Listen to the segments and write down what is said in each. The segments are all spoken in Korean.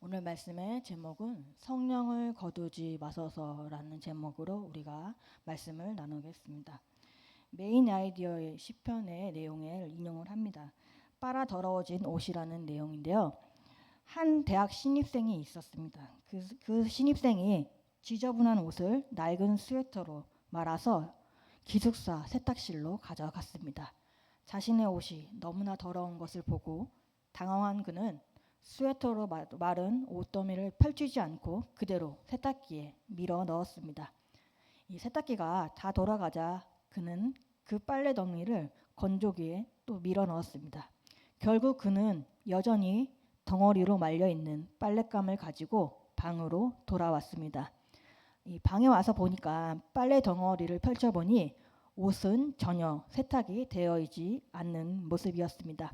오늘 말씀의 제목은 성령을 거두지 마소서라는 제목으로 우리가 말씀을 나누겠습니다. 메인 아이디어의 시편의 내용을 인용을 합니다. 빨아 더러워진 옷이라는 내용인데요. 한 대학 신입생이 있었습니다. 그 신입생이 지저분한 옷을 낡은 스웨터로 말아서 기숙사 세탁실로 가져갔습니다. 자신의 옷이 너무나 더러운 것을 보고 당황한 그는 스웨터로 마른 옷더미를 펼치지 않고 그대로 세탁기에 밀어 넣었습니다. 이 세탁기가 다 돌아가자 그는 그 빨래 덩이를 건조기에 또 밀어 넣었습니다. 결국 그는 여전히 덩어리로 말려 있는 빨랫감을 가지고 방으로 돌아왔습니다. 이 방에 와서 보니까 빨래 덩어리를 펼쳐보니 옷은 전혀 세탁이 되어 있지 않는 모습이었습니다.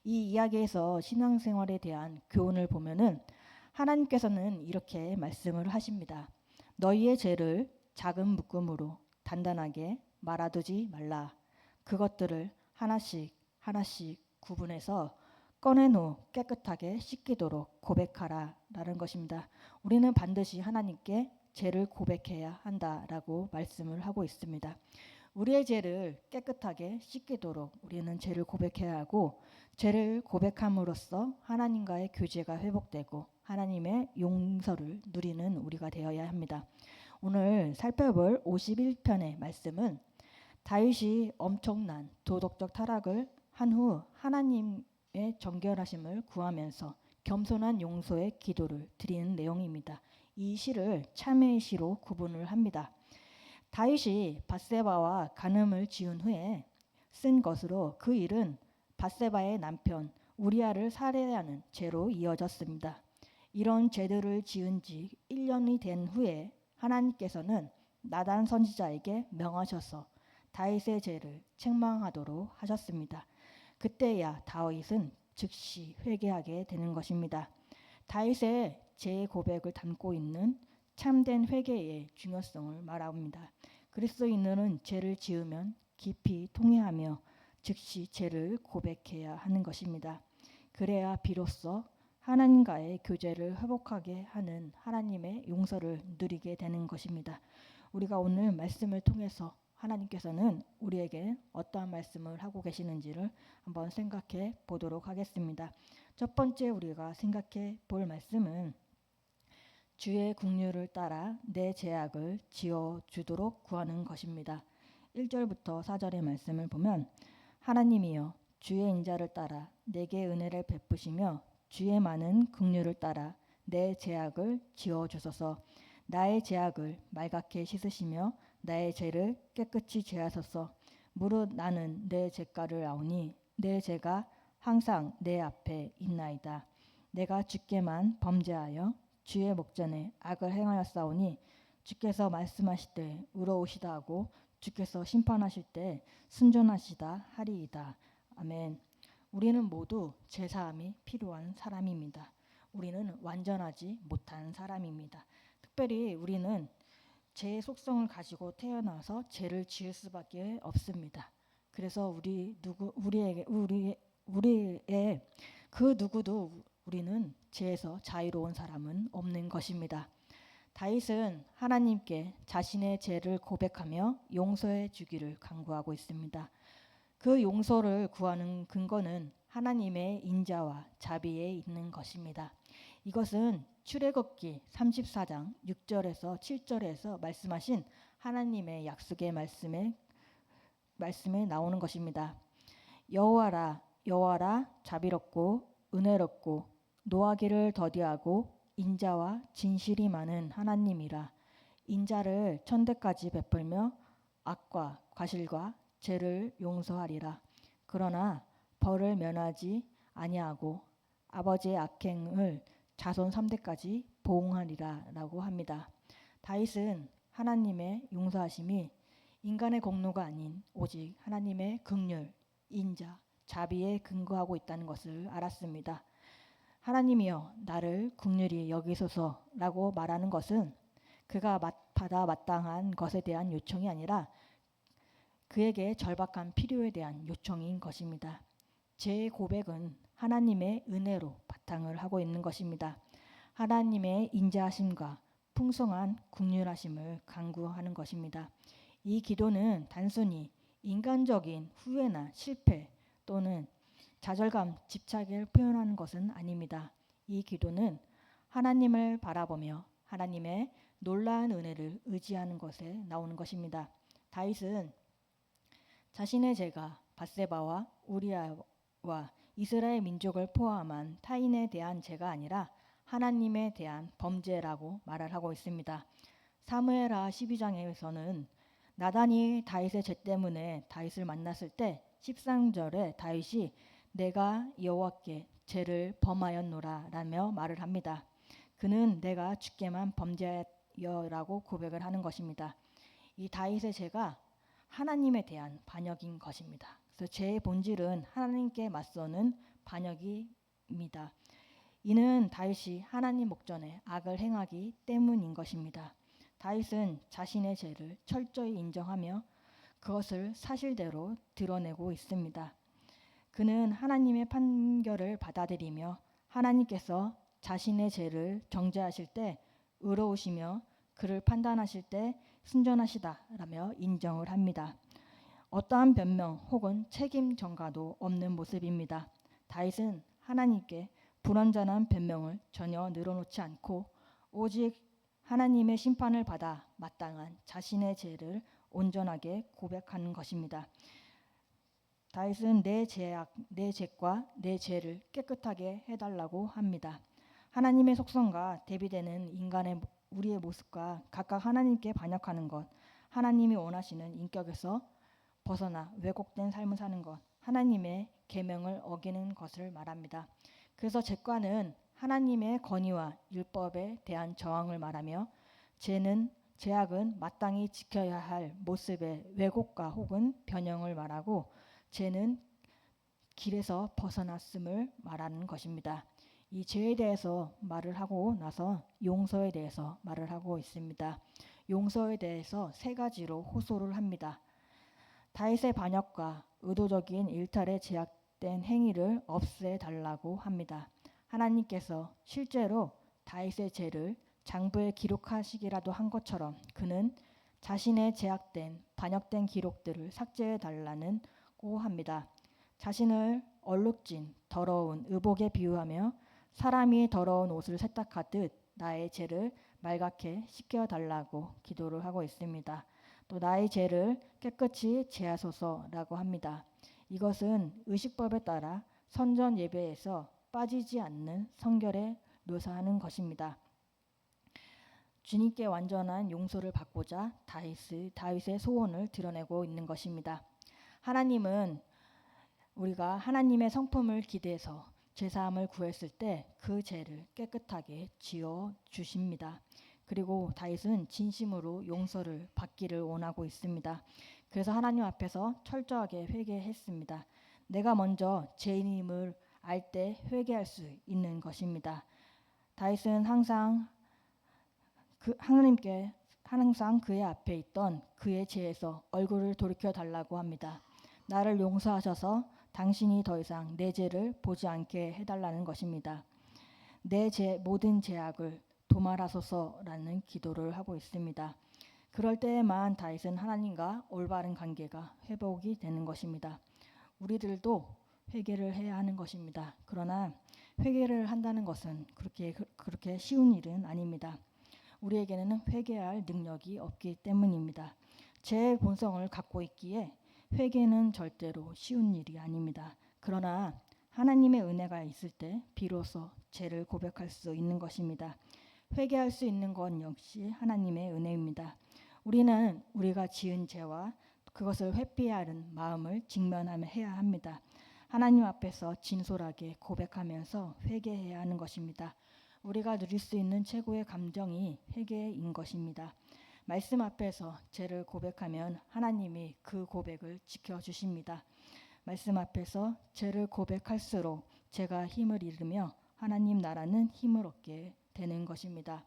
이 이야기에서 신앙생활에 대한 교훈을 보면은 하나님께서는 이렇게 말씀을 하십니다. 너희의 죄를 작은 묶음으로 단단하게 말아두지 말라. 그것들을 하나씩 하나씩 구분해서 꺼낸 후 깨끗하게 씻기도록 고백하라 라는 것입니다. 우리는 반드시 하나님께 죄를 고백해야 한다라고 말씀을 하고 있습니다. 우리의 죄를 깨끗하게 씻기도록 우리는 죄를 고백해야 하고, 죄를 고백함으로써 하나님과의 교제가 회복되고 하나님의 용서를 누리는 우리가 되어야 합니다. 오늘 살펴볼 51편의 말씀은 다윗이 엄청난 도덕적 타락을 한 후 하나님의 정결하심을 구하면서 겸손한 용서의 기도를 드리는 내용입니다. 이 시를 참회의 시로 구분을 합니다. 다윗이 밧세바와 간음을 지은 후에 쓴 것으로 그 일은 밧세바의 남편 우리아를 살해하는 죄로 이어졌습니다. 이런 죄들을 지은 지 1년이 된 후에 하나님께서는 나단 선지자에게 명하셔서 다윗의 죄를 책망하도록 하셨습니다. 그때야 다윗은 즉시 회개하게 되는 것입니다. 다윗의 죄 고백을 담고 있는 참된 회개의 중요성을 말합니다. 그리스도인들은 죄를 지으면 깊이 통회하며 즉시 죄를 고백해야 하는 것입니다. 그래야 비로소 하나님과의 교제를 회복하게 하는 하나님의 용서를 누리게 되는 것입니다. 우리가 오늘 말씀을 통해서 하나님께서는 우리에게 어떠한 말씀을 하고 계시는지를 한번 생각해 보도록 하겠습니다. 첫 번째 우리가 생각해 볼 말씀은 주의 긍휼을 따라 내 죄악을 지어주도록 구하는 것입니다. 1절부터 4절의 말씀을 보면 하나님이여 주의 인자를 따라 내게 은혜를 베푸시며 주의 많은 긍휼을 따라 내 죄악을 지어주소서. 나의 죄악을 말갛게 씻으시며 나의 죄를 깨끗이 제하소서. 무릇 나는 내 죄가를 아오니 내 죄가 항상 내 앞에 있나이다. 내가 주께만 범죄하여 주의 목전에 악을 행하였사오니 주께서 말씀하실 때 의로우시다 하고 주께서 심판하실 때 순전하시다 하리이다. 아멘. 우리는 모두 제사함이 필요한 사람입니다. 우리는 완전하지 못한 사람입니다. 특별히 우리는 죄의 속성을 가지고 태어나서 죄를 지을 수밖에 없습니다. 그래서 우리의 그 누구도 우리는 죄에서 자유로운 사람은 없는 것입니다. 다윗은 하나님께 자신의 죄를 고백하며 용서해 주기를 간구하고 있습니다. 그 용서를 구하는 근거는 하나님의 인자와 자비에 있는 것입니다. 이것은 출애굽기 34장 6절에서 7절에서 말씀하신 하나님의 약속의 말씀에 나오는 것입니다. 여호와라 여호와라 자비롭고 은혜롭고 노하기를 더디하고 인자와 진실이 많은 하나님이라. 인자를 천대까지 베풀며 악과 과실과 죄를 용서하리라. 그러나 벌을 면하지 아니하고 아버지의 악행을 자손 3대까지 보응하리라 라고 합니다. 다윗은 하나님의 용서하심이 인간의 공로가 아닌 오직 하나님의 긍휼, 인자, 자비에 근거하고 있다는 것을 알았습니다. 하나님이여 나를 긍휼히 여기소서라고 말하는 것은 그가 받아 마땅한 것에 대한 요청이 아니라 그에게 절박한 필요에 대한 요청인 것입니다. 제 고백은 하나님의 은혜로 바탕을 하고 있는 것입니다. 하나님의 인자하심과 풍성한 긍휼하심을 간구하는 것입니다. 이 기도는 단순히 인간적인 후회나 실패 또는 좌절감, 집착을 표현하는 것은 아닙니다. 이 기도는 하나님을 바라보며 하나님의 놀라운 은혜를 의지하는 것에 나오는 것입니다. 다윗은 자신의 죄가 밧세바와 우리아와 이스라엘 민족을 포함한 타인에 대한 죄가 아니라 하나님에 대한 범죄라고 말을 하고 있습니다. 사무엘하 12장에서는 나단이 다윗의 죄 때문에 다윗을 만났을 때 13절에 다윗이 내가 여호와께 죄를 범하였노라 라며 말을 합니다. 그는 내가 주께만 범죄하여라고 고백을 하는 것입니다. 이 다윗의 죄가 하나님에 대한 반역인 것입니다. 그래서 죄의 본질은 하나님께 맞서는 반역입니다. 이는 다윗이 하나님 목전에 악을 행하기 때문인 것입니다. 다윗은 자신의 죄를 철저히 인정하며 그것을 사실대로 드러내고 있습니다. 그는 하나님의 판결을 받아들이며 하나님께서 자신의 죄를 정죄하실 때 의로우시며 그를 판단하실 때 순전하시다라며 인정을 합니다. 어떠한 변명 혹은 책임 전가도 없는 모습입니다. 다윗은 하나님께 불완전한 변명을 전혀 늘어놓지 않고 오직 하나님의 심판을 받아 마땅한 자신의 죄를 온전하게 고백하는 것입니다. 다윗은 내 죄과 내 죄를 깨끗하게 해달라고 합니다. 하나님의 속성과 대비되는 우리의 모습과 각각 하나님께 반역하는 것, 하나님이 원하시는 인격에서 벗어나 왜곡된 삶을 사는 것, 하나님의 계명을 어기는 것을 말합니다. 그래서 죄과는 하나님의 권위와 율법에 대한 저항을 말하며 죄악은 마땅히 지켜야 할 모습의 왜곡과 혹은 변형을 말하고 죄는 길에서 벗어났음을 말하는 것입니다. 이 죄에 대해서 말을 하고 나서 용서에 대해서 말을 하고 있습니다. 용서에 대해서 세 가지로 호소를 합니다. 다윗의 반역과 의도적인 일탈에 제약된 행위를 없애달라고 합니다. 하나님께서 실제로 다윗의 죄를 장부에 기록하시기라도 한 것처럼 그는 자신의 제약된 반역된 기록들을 삭제해달라고 합니다. 자신을 얼룩진 더러운 의복에 비유하며 사람이 더러운 옷을 세탁하듯 나의 죄를 말갛게 씻겨달라고 기도를 하고 있습니다. 또 나의 죄를 깨끗이 제하소서라고 합니다. 이것은 의식법에 따라 선전 예배에서 빠지지 않는 성결에 묘사하는 것입니다. 주님께 완전한 용서를 받고자 다윗의 소원을 드러내고 있는 것입니다. 하나님은 우리가 하나님의 성품을 기대해서 죄사함을 구했을 때 그 죄를 깨끗하게 지어 주십니다. 그리고 다윗은 진심으로 용서를 받기를 원하고 있습니다. 그래서 하나님 앞에서 철저하게 회개했습니다. 내가 먼저 죄인임을 알 때 회개할 수 있는 것입니다. 다윗은 하나님께 항상 그의 앞에 있던 그의 죄에서 얼굴을 돌이켜 달라고 합니다. 나를 용서하셔서 당신이 더 이상 내 죄를 보지 않게 해달라는 것입니다. 내 모든 죄악을 도말하소서라는 기도를 하고 있습니다. 그럴 때에만 다윗은 하나님과 올바른 관계가 회복이 되는 것입니다. 우리들도 회개를 해야 하는 것입니다. 그러나 회개를 한다는 것은 그렇게 쉬운 일은 아닙니다. 우리에게는 회개할 능력이 없기 때문입니다. 제 본성을 갖고 있기에 회개는 절대로 쉬운 일이 아닙니다. 그러나 하나님의 은혜가 있을 때 비로소 죄를 고백할 수 있는 것입니다. 회개할 수 있는 건 역시 하나님의 은혜입니다. 우리는 우리가 지은 죄와 그것을 회피하는 마음을 직면해야 합니다. 하나님 앞에서 진솔하게 고백하면서 회개해야 하는 것입니다. 우리가 누릴 수 있는 최고의 감정이 회개인 것입니다. 말씀 앞에서 죄를 고백하면 하나님이 그 고백을 지켜주십니다. 말씀 앞에서 죄를 고백할수록 죄가 힘을 잃으며 하나님 나라는 힘을 얻게 되는 것입니다.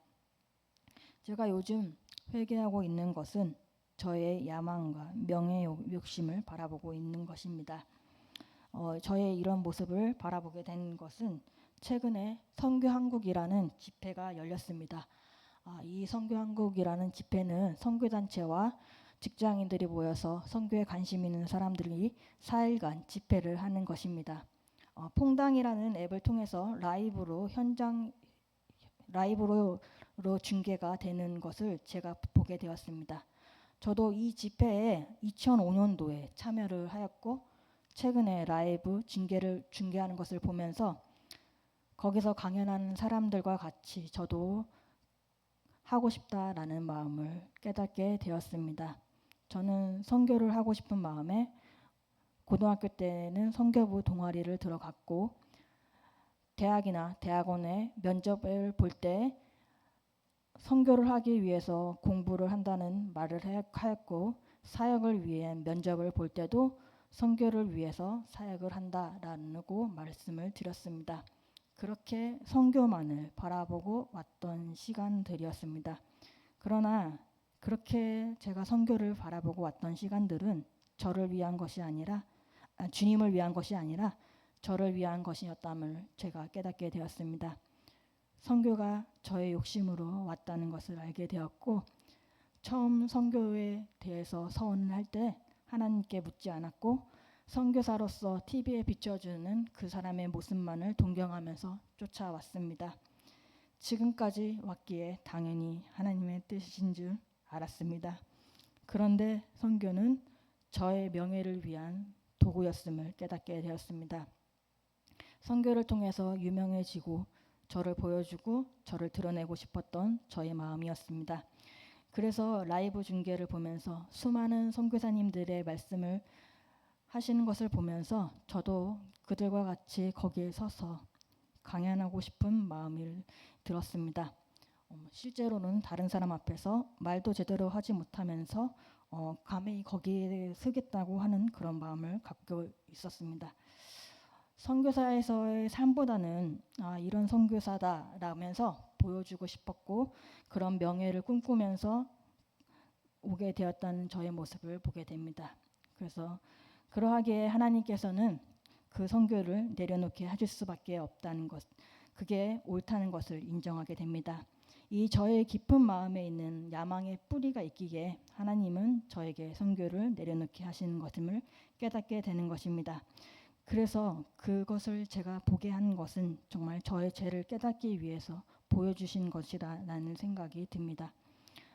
제가 요즘 회개하고 있는 것은 저의 야망과 명예 욕심을 바라보고 있는 것입니다. 저의 이런 모습을 바라보게 된 것은 최근에 선교한국이라는 집회가 열렸습니다. 이 선교한국이라는 집회는 선교단체와 직장인들이 모여서 선교에 관심 있는 사람들이 4일간 집회를 하는 것입니다. 퐁당이라는 앱을 통해서 라이브로 중계가 되는 것을 제가 보게 되었습니다. 저도 이 집회에 2005년도에 참여를 하였고 최근에 라이브 중계하는 것을 보면서 거기서 강연하는 사람들과 같이 저도 하고 싶다라는 마음을 깨닫게 되었습니다. 저는 선교를 하고 싶은 마음에 고등학교 때는 선교부 동아리를 들어갔고 대학이나 대학원에 면접을 볼 때 선교를 하기 위해서 공부를 한다는 말을 하였고 사역을 위해 면접을 볼 때도 선교를 위해서 사역을 한다라고 말씀을 드렸습니다. 그렇게 선교만을 바라보고 왔던 시간들이었습니다. 그러나 그렇게 제가 선교를 바라보고 왔던 시간들은 저를 위한 것이 아니라 주님을 위한 것이 아니라 저를 위한 것이었담을 제가 깨닫게 되었습니다. 선교가 저의 욕심으로 왔다는 것을 알게 되었고 처음 선교에 대해서 서원을 할 때 하나님께 묻지 않았고 선교사로서 TV에 비춰주는 그 사람의 모습만을 동경하면서 쫓아왔습니다. 지금까지 왔기에 당연히 하나님의 뜻인 줄 알았습니다. 그런데 선교는 저의 명예를 위한 도구였음을 깨닫게 되었습니다. 선교를 통해서 유명해지고 저를 보여주고 저를 드러내고 싶었던 저의 마음이었습니다. 그래서 라이브 중계를 보면서 수많은 선교사님들의 말씀을 하시는 것을 보면서 저도 그들과 같이 거기에 서서 강연하고 싶은 마음이 들었습니다. 실제로는 다른 사람 앞에서 말도 제대로 하지 못하면서 감히 거기에 서겠다고 하는 그런 마음을 갖고 있었습니다. 선교사에서의 삶보다는 이런 선교사다라면서 보여주고 싶었고 그런 명예를 꿈꾸면서 오게 되었다는 저의 모습을 보게 됩니다. 그래서 그러하기에 하나님께서는 그 선교를 내려놓게 하실 수밖에 없다는 것, 그게 옳다는 것을 인정하게 됩니다. 이 저의 깊은 마음에 있는 야망의 뿌리가 있기에 하나님은 저에게 선교를 내려놓게 하시는 것임을 깨닫게 되는 것입니다. 그래서 그것을 제가 보게 한 것은 정말 저의 죄를 깨닫기 위해서 보여주신 것이라는 생각이 듭니다.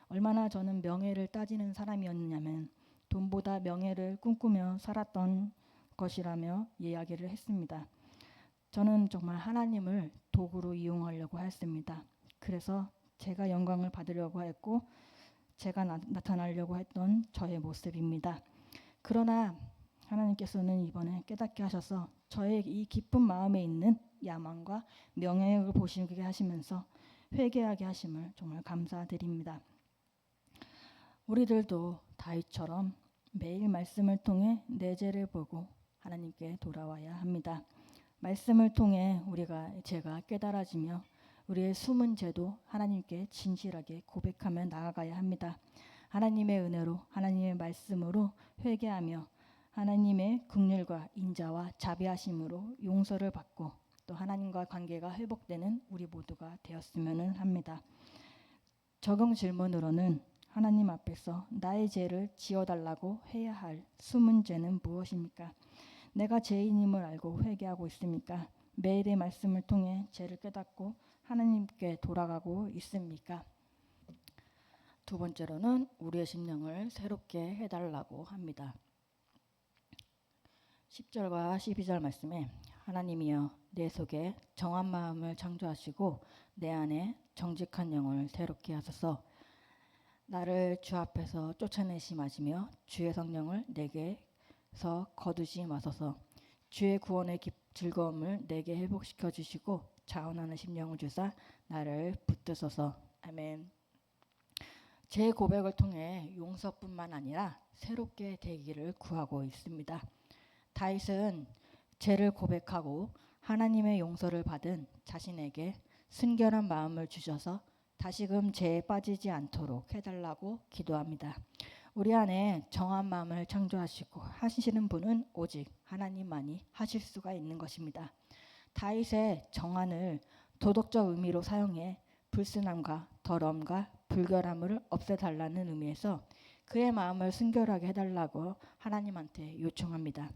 얼마나 저는 명예를 따지는 사람이었냐면 돈보다 명예를 꿈꾸며 살았던 것이라며 이야기를 했습니다. 저는 정말 하나님을 도구로 이용하려고 했습니다. 그래서 제가 영광을 받으려고 했고 제가 나타나려고 했던 저의 모습입니다. 그러나 하나님께서는 이번에 깨닫게 하셔서 저의 이 깊은 마음에 있는 야망과 명예를 보시게 하시면서 회개하게 하심을 정말 감사드립니다. 우리들도 다윗처럼 매일 말씀을 통해 내 죄를 보고 하나님께 돌아와야 합니다. 말씀을 통해 제가 깨달아지며 우리의 숨은 죄도 하나님께 진실하게 고백하며 나아가야 합니다. 하나님의 은혜로 하나님의 말씀으로 회개하며 하나님의 긍휼과 인자와 자비하심으로 용서를 받고 또 하나님과 관계가 회복되는 우리 모두가 되었으면 합니다. 적용 질문으로는 하나님 앞에서 나의 죄를 지어달라고 해야 할 숨은 죄는 무엇입니까? 내가 죄인임을 알고 회개하고 있습니까? 매일의 말씀을 통해 죄를 깨닫고 하나님께 돌아가고 있습니까? 두 번째로는 우리의 심령을 새롭게 해달라고 합니다. 10절과 12절 말씀에 하나님이여 내 속에 정한 마음을 창조하시고 내 안에 정직한 영을 새롭게 하소서. 나를 주 앞에서 쫓아내지 마시며 주의 성령을 내게서 거두지 마소서. 주의 구원의 즐거움을 내게 회복시켜 주시고 자원하는 심령을 주사 나를 붙드소서. 아멘. 제 고백을 통해 용서뿐만 아니라 새롭게 되기를 구하고 있습니다. 다윗은 죄를 고백하고 하나님의 용서를 받은 자신에게 순결한 마음을 주셔서 다시금 죄에 빠지지 않도록 해달라고 기도합니다. 우리 안에 정한 마음을 창조하시고 하시는 분은 오직 하나님만이 하실 수가 있는 것입니다. 다윗의 정한을 도덕적 의미로 사용해 불순함과 더러움과 불결함을 없애달라는 의미에서 그의 마음을 순결하게 해달라고 하나님한테 요청합니다.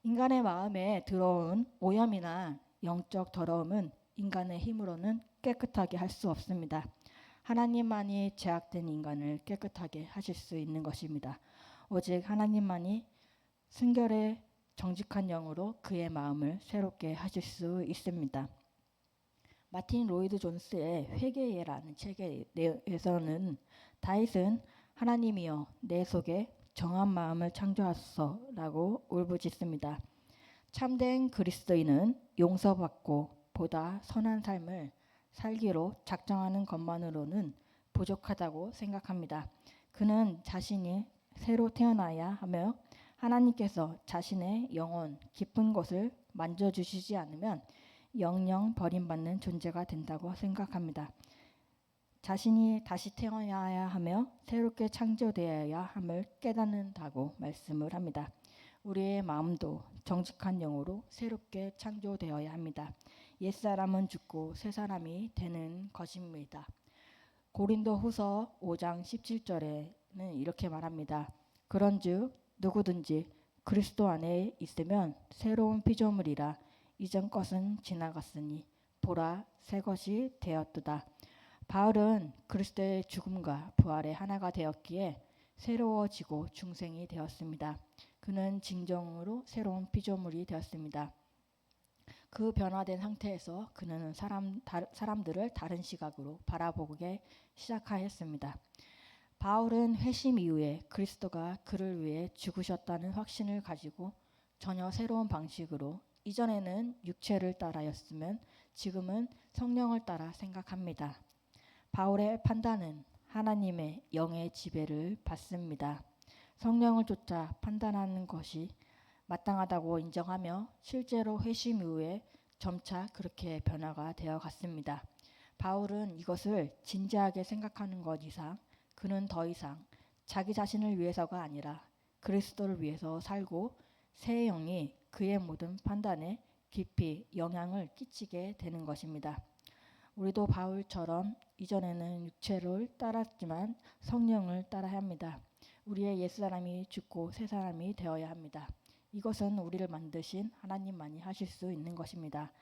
인간의 마음에 들어온 오염이나 영적 더러움은 인간의 힘으로는 깨끗하게 할 수 없습니다. 하나님만이 죄악된 인간을 깨끗하게 하실 수 있는 것입니다. 오직 하나님만이 순결의 정직한 영으로 그의 마음을 새롭게 하실 수 있습니다. 마틴 로이드 존스의 회개예라는 책에서는 다윗은 하나님이여 내 속에 정한 마음을 창조하소서라고 울부짖습니다. 참된 그리스도인은 용서받고 보다 선한 삶을 살기로 작정하는 것만으로는 부족하다고 생각합니다. 그는 자신이 새로 태어나야 하며 하나님께서 자신의 영혼 깊은 곳을 만져주시지 않으면 영영 버림받는 존재가 된다고 생각합니다. 자신이 다시 태어나야 하며 새롭게 창조되어야 함을 깨닫는다고 말씀을 합니다. 우리의 마음도 정직한 영으로 새롭게 창조되어야 합니다. 옛사람은 죽고 새사람이 되는 것입니다. 고린도후서 5장 17절에는 이렇게 말합니다. 그런즉 누구든지 그리스도 안에 있으면 새로운 피조물이라 이전 것은 지나갔으니 보라 새 것이 되었도다. 바울은 그리스도의 죽음과 부활의 하나가 되었기에 새로워지고 중생이 되었습니다. 그는 진정으로 새로운 피조물이 되었습니다. 그 변화된 상태에서 그는 사람들을 다른 시각으로 바라보게 시작하였습니다. 바울은 회심 이후에 그리스도가 그를 위해 죽으셨다는 확신을 가지고 전혀 새로운 방식으로 이전에는 육체를 따라였으면 지금은 성령을 따라 생각합니다. 바울의 판단은 하나님의 영의 지배를 받습니다. 성령을 쫓아 판단하는 것이 마땅하다고 인정하며 실제로 회심 이후에 점차 그렇게 변화가 되어 갔습니다. 바울은 이것을 진지하게 생각하는 것 이상 그는 더 이상 자기 자신을 위해서가 아니라 그리스도를 위해서 살고 새 영이 그의 모든 판단에 깊이 영향을 끼치게 되는 것입니다. 우리도 바울처럼 이전에는 육체를 따랐지만 성령을 따라야 합니다. 우리의 옛사람이 죽고 새사람이 되어야 합니다. 이것은 우리를 만드신 하나님만이 하실 수 있는 것입니다.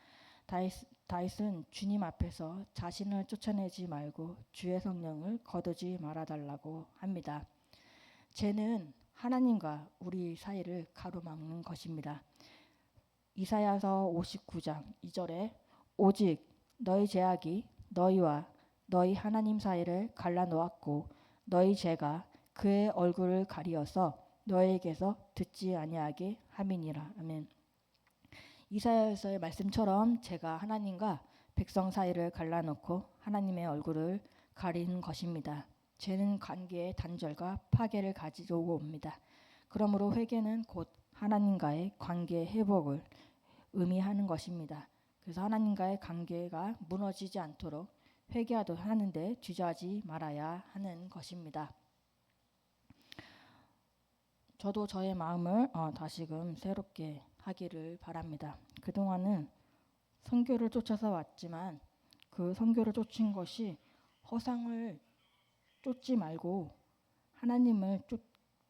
다윗은 주님 앞에서 자신을 쫓아내지 말고 주의 성령을 거두지 말아달라고 합니다. 죄는 하나님과 우리 사이를 가로막는 것입니다. 이사야서 59장 2절에 오직 너희 죄악이 너희와 너희 하나님 사이를 갈라놓았고 너희 죄가 그의 얼굴을 가리어서 너희에게서 듣지 아니하게 함이니라. 아멘. 이사야서의 말씀처럼 죄가 하나님과 백성 사이를 갈라놓고 하나님의 얼굴을 가리는 것입니다. 죄는 관계의 단절과 파괴를 가지고 옵니다. 그러므로 회개는 곧 하나님과의 관계 회복을 의미하는 것입니다. 그래서 하나님과의 관계가 무너지지 않도록 회개하도록 하는데 주저하지 말아야 하는 것입니다. 저도 저의 마음을 다시금 새롭게 하기를 바랍니다. 그동안은 선교를 쫓아서 왔지만 그 선교를 쫓은 것이 허상을 쫓지 말고 하나님을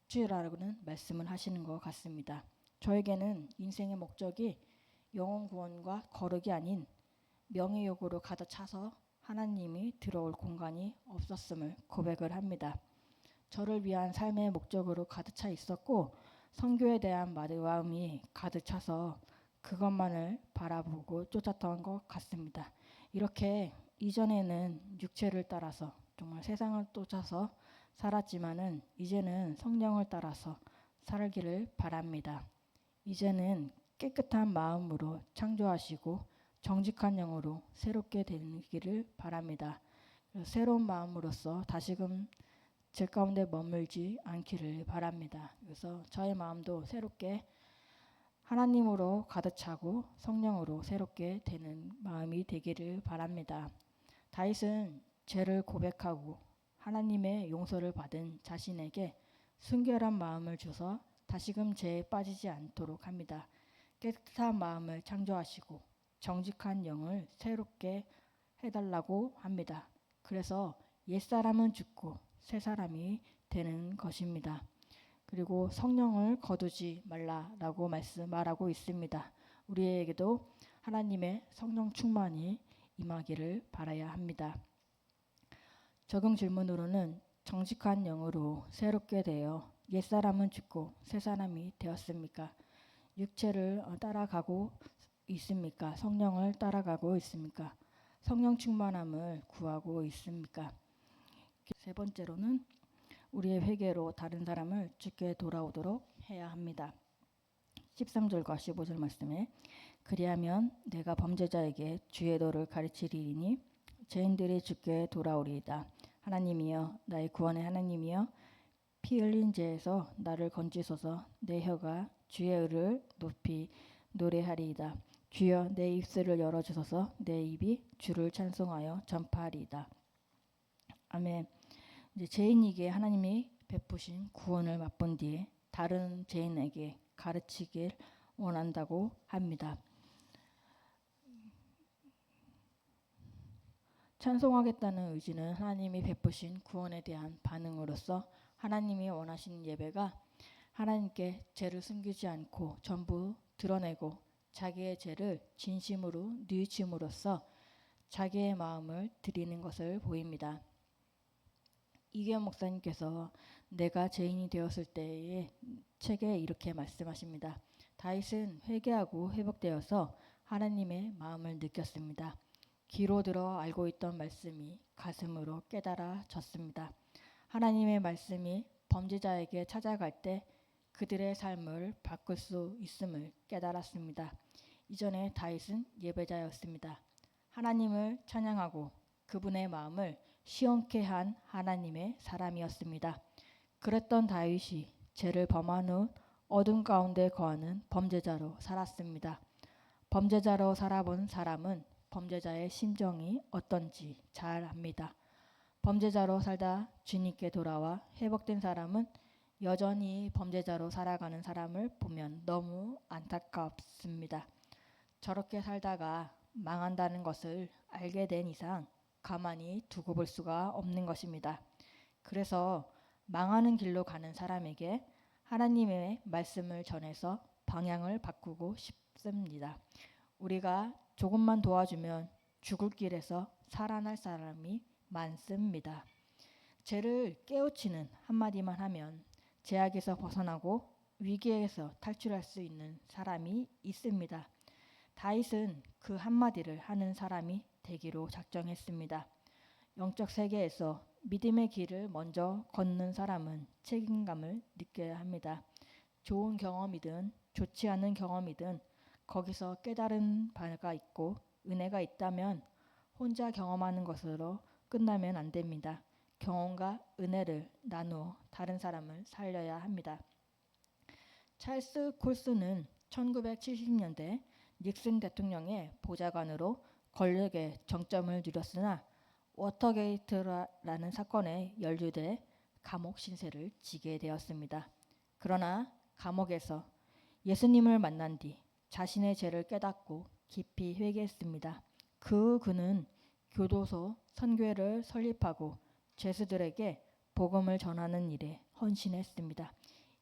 쫓으라는 말씀을 하시는 것 같습니다. 저에게는 인생의 목적이 영혼 구원과 거룩이 아닌 명예욕으로 가득 차서 하나님이 들어올 공간이 없었음을 고백을 합니다. 저를 위한 삶의 목적으로 가득 차 있었고 선교에 대한 마음이 가득 차서 그것만을 바라보고 쫓았던 것 같습니다. 이렇게 이전에는 육체를 따라서 정말 세상을 쫓아서 살았지만은 이제는 성령을 따라서 살기를 바랍니다. 이제는 깨끗한 마음으로 창조하시고 정직한 영으로 새롭게 되기를 바랍니다. 새로운 마음으로서 다시금 제 가운데 머물지 않기를 바랍니다. 그래서 저의 마음도 새롭게 하나님으로 가득 차고 성령으로 새롭게 되는 마음이 되기를 바랍니다. 다윗은 죄를 고백하고 하나님의 용서를 받은 자신에게 순결한 마음을 주서 다시금 죄에 빠지지 않도록 합니다. 깨끗한 마음을 창조하시고 정직한 영을 새롭게 해달라고 합니다. 그래서 옛사람은 죽고 새사람이 되는 것입니다. 그리고 성령을 거두지 말라라고 말하고 있습니다. 우리에게도 하나님의 성령 충만이 임하기를 바라야 합니다. 적용 질문으로는 정직한 영으로 새롭게 되어 옛사람은 죽고 새사람이 되었습니까? 육체를 따라가고 있습니까? 성령을 따라가고 있습니까? 성령 충만함을 구하고 있습니까? 세 번째로는 우리의 회개로 다른 사람을 주께 돌아오도록 해야 합니다. 13절과 15절 말씀에 그리하면 내가 범죄자에게 주의 도를 가르치리니 죄인들이 주께 돌아오리이다. 하나님이여 나의 구원의 하나님이여 피 흘린 죄에서 나를 건지소서. 내 혀가 주의 의를 높이 노래하리이다. 주여 내 입술을 열어주소서. 내 입이 주를 찬송하여 전파하리이다. 아멘. 이제 죄인에게 하나님이 베푸신 구원을 맛본 뒤에 다른 죄인에게 가르치길 원한다고 합니다. 찬송하겠다는 의지는 하나님이 베푸신 구원에 대한 반응으로서 하나님이 원하시는 예배가 하나님께 죄를 숨기지 않고 전부 드러내고 자기의 죄를 진심으로 뉘우침으로써 자기의 마음을 드리는 것을 보입니다. 이계현 목사님께서 내가 죄인이 되었을 때의 책에 이렇게 말씀하십니다. 다윗은 회개하고 회복되어서 하나님의 마음을 느꼈습니다. 귀로 들어 알고 있던 말씀이 가슴으로 깨달아졌습니다. 하나님의 말씀이 범죄자에게 찾아갈 때 그들의 삶을 바꿀 수 있음을 깨달았습니다. 이전에 다윗은 예배자였습니다. 하나님을 찬양하고 그분의 마음을 시원케 한 하나님의 사람이었습니다. 그랬던 다윗이 죄를 범한 후 어둠 가운데 거하는 범죄자로 살았습니다. 범죄자로 살아본 사람은 범죄자의 심정이 어떤지 잘 압니다. 범죄자로 살다 주님께 돌아와 회복된 사람은 여전히 범죄자로 살아가는 사람을 보면 너무 안타깝습니다. 저렇게 살다가 망한다는 것을 알게 된 이상 가만히 두고 볼 수가 없는 것입니다. 그래서 망하는 길로 가는 사람에게 하나님의 말씀을 전해서 방향을 바꾸고 싶습니다. 우리가 조금만 도와주면 죽을 길에서 살아날 사람이 많습니다. 죄를 깨우치는 한마디만 하면 죄악에서 벗어나고 위기에서 탈출할 수 있는 사람이 있습니다. 다윗은 그 한마디를 하는 사람이 되기로 작정했습니다. 영적 세계에서 믿음의 길을 먼저 걷는 사람은 책임감을 느껴야 합니다. 좋은 경험이든 좋지 않은 경험이든 거기서 깨달은 바가 있고 은혜가 있다면 혼자 경험하는 것으로 끝나면 안 됩니다. 경험과 은혜를 나누어 다른 사람을 살려야 합니다. 찰스 콜스는 1970년대 닉슨 대통령의 보좌관으로 권력의 정점을 누렸으나 워터게이트라는 사건에 연루돼 감옥 신세를 지게 되었습니다. 그러나 감옥에서 예수님을 만난 뒤 자신의 죄를 깨닫고 깊이 회개했습니다. 그는 교도소 선교회를 설립하고 죄수들에게 복음을 전하는 일에 헌신했습니다.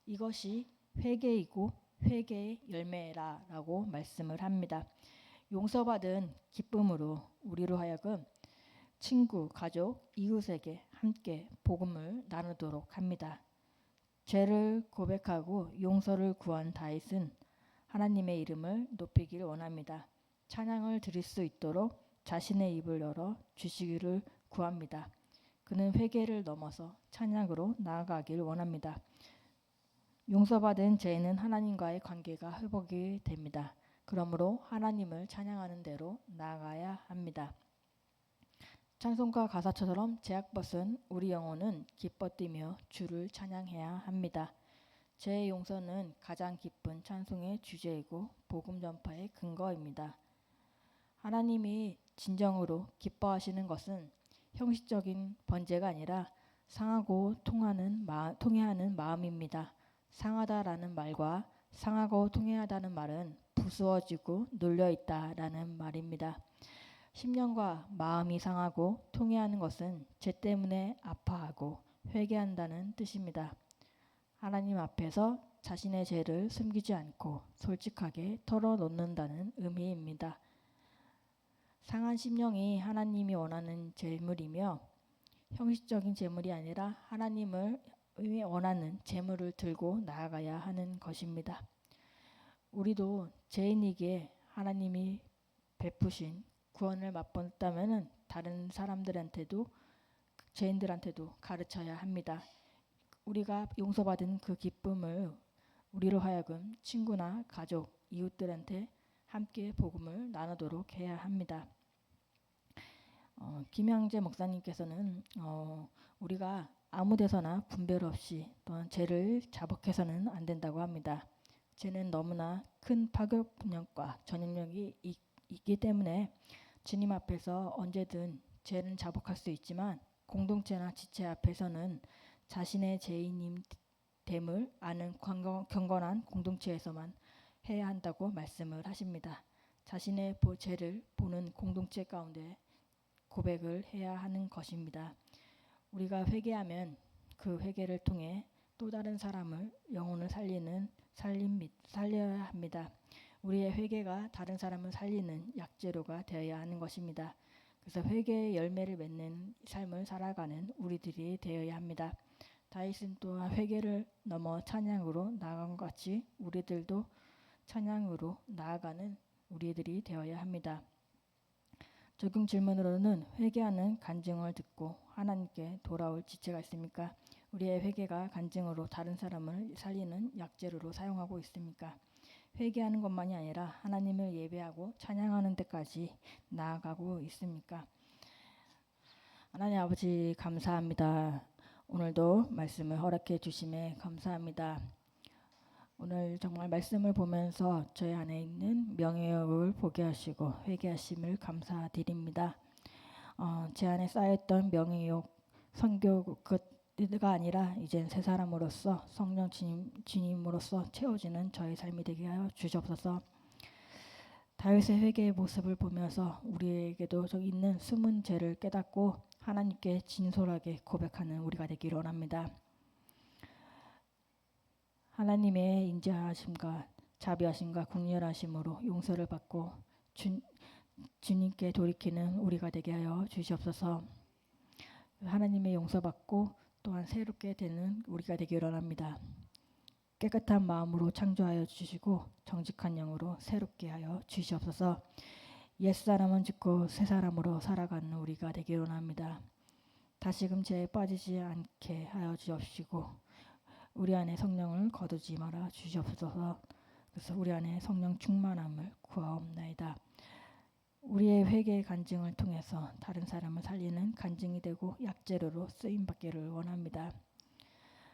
이것이 회개이고 회개의 열매라고 말씀을 합니다. 용서받은 기쁨으로 우리로 하여금 친구, 가족, 이웃에게 함께 복음을 나누도록 합니다. 죄를 고백하고 용서를 구한 다윗은 하나님의 이름을 높이길 원합니다. 찬양을 드릴 수 있도록 자신의 입을 열어 주시기를 구합니다. 그는 회개를 넘어서 찬양으로 나아가길 원합니다. 용서받은 죄는 하나님과의 관계가 회복이 됩니다. 그러므로 하나님을 찬양하는 대로 나아가야 합니다. 찬송가 가사처럼 죄악벗은 우리 영혼은 기뻐 뛰며 주를 찬양해야 합니다. 죄의 용서는 가장 기쁜 찬송의 주제이고 복음 전파의 근거입니다. 하나님이 진정으로 기뻐하시는 것은 형식적인 번제가 아니라 상하고 통해하는 마음입니다. 상하다라는 말과 상하고 통해하다는 말은 부수어지고 눌려 있다라는 말입니다. 심령과 마음이 상하고 통회하는 것은 죄 때문에 아파하고 회개한다는 뜻입니다. 하나님 앞에서 자신의 죄를 숨기지 않고 솔직하게 털어놓는다는 의미입니다. 상한 심령이 하나님이 원하는 제물이며 형식적인 제물이 아니라 하나님을 원하는 제물을 들고 나아가야 하는 것입니다. 우리도 죄인에게 하나님이 베푸신 구원을 맛봤다면 다른 사람들한테도 죄인들한테도 가르쳐야 합니다. 우리가 용서받은 그 기쁨을 우리로 하여금 친구나 가족, 이웃들한테 함께 복음을 나누도록 해야 합니다. 김양재 목사님께서는 우리가 아무 데서나 분별 없이 또한 죄를 자복해서는 안 된다고 합니다. 죄는 너무나 큰 파급력과 전염력이 있기 때문에 주님 앞에서 언제든 죄는 자복할 수 있지만 공동체나 지체 앞에서는 자신의 죄인임 됨을 아는 경건한 공동체에서만 해야 한다고 말씀을 하십니다. 자신의 죄를 보는 공동체 가운데 고백을 해야 하는 것입니다. 우리가 회개하면 그 회개를 통해 또 다른 사람을 영혼을 살려야 합니다. 우리의 회개가 다른 사람을 살리는 약재료가 되어야 하는 것입니다. 그래서 회개의 열매를 맺는 삶을 살아가는 우리들이 되어야 합니다. 다윗은 또한 회개를 넘어 찬양으로 나아간 것 같이 우리들도 찬양으로 나아가는 우리들이 되어야 합니다. 적용 질문으로는 회개하는 간증을 듣고 하나님께 돌아올 지체가 있습니까? 우리의 회개가 간증으로 다른 사람을 살리는 약재료로 사용하고 있습니까? 회개하는 것만이 아니라 하나님을 예배하고 찬양하는 데까지 나아가고 있습니까? 하나님 아버지 감사합니다. 오늘도 말씀을 허락해 주심에 감사합니다. 오늘 정말 말씀을 보면서 저희 안에 있는 명예욕을 보게 하시고 회개하심을 감사드립니다. 제 안에 쌓였던 명예욕, 성교 그가 아니라 이젠 새 사람으로서 성령 주님으로서 채워지는 저의 삶이 되게 하여 주시옵소서. 다윗의 회개의 모습을 보면서 우리에게도 저기 있는 숨은 죄를 깨닫고 하나님께 진솔하게 고백하는 우리가 되기를 원합니다. 하나님의 인자하심과 자비하심과 국률하심으로 용서를 받고 주님께 돌이키는 우리가 되게 하여 주시옵소서. 하나님의 용서받고 또한 새롭게 되는 우리가 되기를 원합니다. 깨끗한 마음으로 창조하여 주시고 정직한 영으로 새롭게 하여 주시옵소서. 옛사람은 죽고 새사람으로 살아가는 우리가 되기를 원합니다. 다시금 죄에 빠지지 않게 하여 주옵시고 우리 안에 성령을 거두지 말아 주시옵소서. 그래서 우리 안에 성령 충만함을 구하옵나이다. 우리의 회개의 간증을 통해서 다른 사람을 살리는 간증이 되고 약재료로 쓰임받기를 원합니다.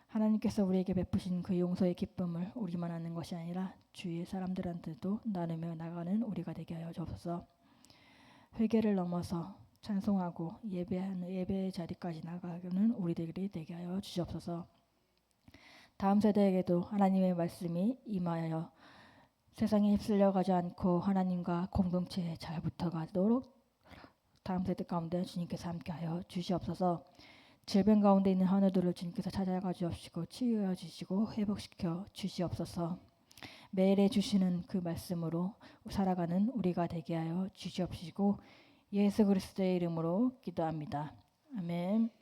하나님께서 우리에게 베푸신 그 용서의 기쁨을 우리만 아는 것이 아니라 주위의 사람들한테도 나누며 나가는 우리가 되게 하여 주옵소서. 회개를 넘어서 찬송하고 예배의 자리까지 나가는 우리들이 되게 하여 주시옵소서. 다음 세대에게도 하나님의 말씀이 임하여 세상에 휩쓸려가지 않고 하나님과 공동체에 잘 붙어가도록 다음 세대 가운데 주님께서 함께하여 주시옵소서. 질병 가운데 있는 환우들을 주님께서 찾아가 주옵시고 치유해 주시고 회복시켜 주시옵소서. 매일에 주시는 그 말씀으로 살아가는 우리가 되게 하여 주시옵시고 예수 그리스도의 이름으로 기도합니다. 아멘.